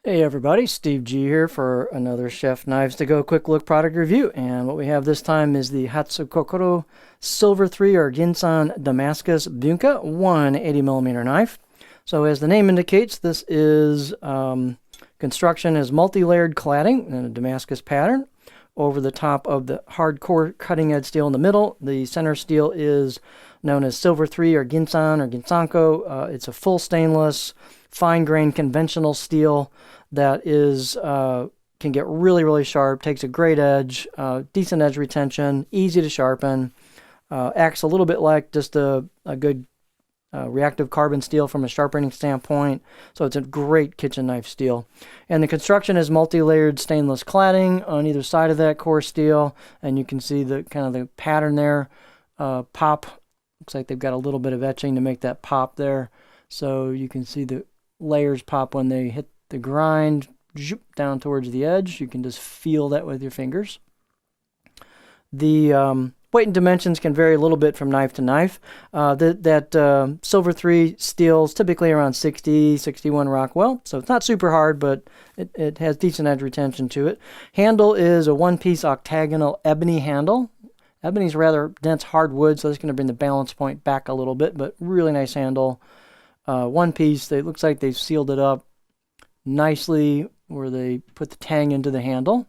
Hey everybody, Steve G here for another Chef Knives to Go quick look product review. And what we have this time is the Hatsukokoro Silver 3 or Ginsan Damascus Bunka 180mm knife. So as the name indicates, this is construction is multi-layered cladding in a Damascus pattern. Over the top of the hardcore cutting edge steel in the middle, the center steel is known as Silver 3 or Ginsan or Ginsanko. It's a full stainless, fine grained conventional steel that is can get really sharp, takes a great edge, decent edge retention, easy to sharpen, acts a little bit like just a good reactive carbon steel from a sharpening standpoint. So it's a great kitchen knife steel. And the construction is multi-layered stainless cladding on either side of that core steel, and you can see the kind of the pattern there. Pop, looks like they've got a little bit of etching to make that pop there. So you can see the layers pop when they hit the grind down towards the edge. You can just feel that with your fingers. The weight and dimensions can vary a little bit from knife to knife. That Silver 3 steel is typically around 60, 61 Rockwell, so it's not super hard, but it has decent edge retention to it. Handle is a one-piece octagonal ebony handle. Ebony is rather dense hardwood, so that's going to bring the balance point back a little bit, but really nice handle. One piece, it looks like they've sealed it up nicely where they put the tang into the handle.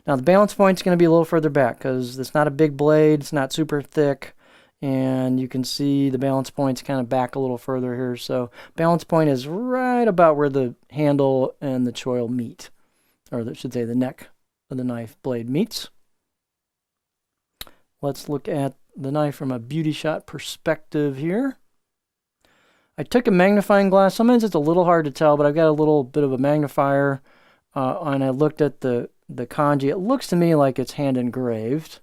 Now the balance point is going to be a little further back because it's not a big blade, it's not super thick, and you can see the balance point's kind of back a little further here. So balance point is right about where the handle and the choil meet, or I should say the neck of the knife blade meets. Let's look at the knife from a beauty shot perspective here. I took a magnifying glass. Sometimes it's a little hard to tell, but I've got a little bit of a magnifier, and I looked at the kanji. It looks to me like it's hand engraved.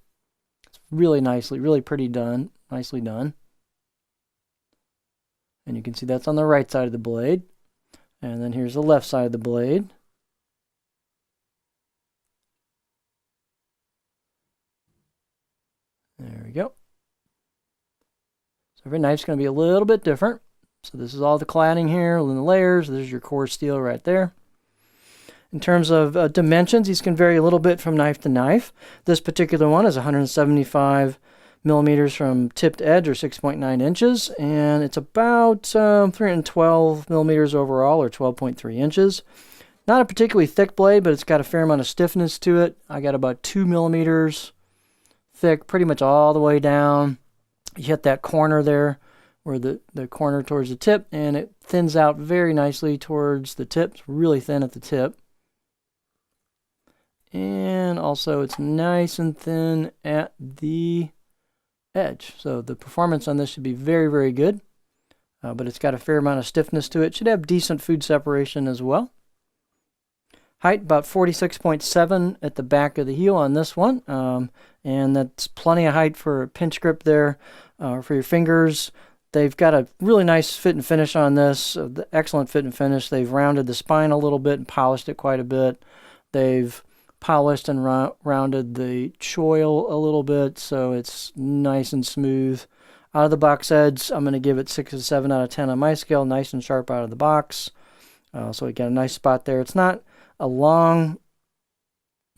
It's really pretty done, nicely done. And you can see that's on the right side of the blade. And then here's the left side of the blade. There we go. So every knife's going to be a little bit different. So this is all the cladding here, and the layers. There's your core steel right there. In terms of dimensions, these can vary a little bit from knife to knife. This particular one is 175 millimeters from tipped edge, or 6.9 inches, and it's about 312 millimeters overall, or 12.3 inches. Not a particularly thick blade, but it's got a fair amount of stiffness to it. I got about 2 millimeters thick, pretty much all the way down. You hit that corner there, or the corner towards the tip, and it thins out very nicely towards the tip. It's really thin at the tip. And also it's nice and thin at the edge. So the performance on this should be very good. But it's got a fair amount of stiffness to it. Should have decent food separation as well. Height about 46.7 at the back of the heel on this one. And that's plenty of height for a pinch grip there for your fingers. They've got a really nice fit and finish on this, excellent fit and finish. They've rounded the spine a little bit and polished it quite a bit. They've polished and rounded the choil a little bit, so it's nice and smooth. Out of the box edge, I'm going to give it 6 or 7 out of 10 on my scale, nice and sharp out of the box. So we got a nice spot there. It's not a long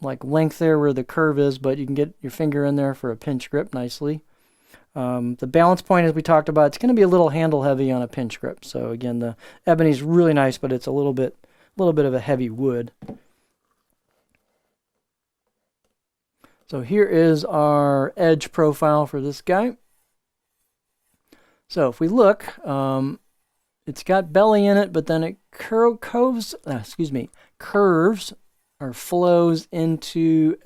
length there where the curve is, but you can get your finger in there for a pinch grip nicely. The balance point, as we talked about, it's going to be a little handle heavy on a pinch grip. So again, the ebony is really nice, but it's a little bit of a heavy wood. So here is our edge profile for this guy. So if we look, it's got belly in it, but then it curves or flows into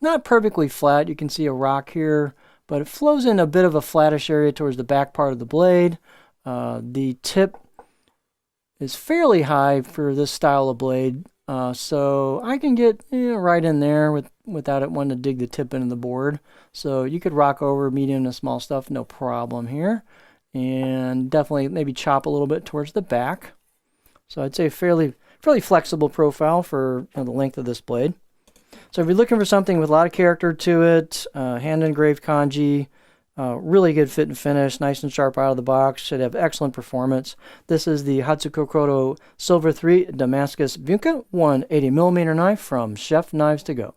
not perfectly flat. You can see a rock here, but it flows in a bit of a flattish area towards the back part of the blade. The tip is fairly high for this style of blade, so I can get right in there without it wanting to dig the tip into the board. So you could rock over medium to small stuff, no problem here. And definitely maybe chop a little bit towards the back. So I'd say fairly flexible profile for the length of this blade. So if you're looking for something with a lot of character to it, hand engraved kanji, Really good fit and finish, nice and sharp out of the box, should have excellent performance. This is the Hatsukokoro Silver 3 Damascus Bunka 180mm knife from Chef Knives To Go.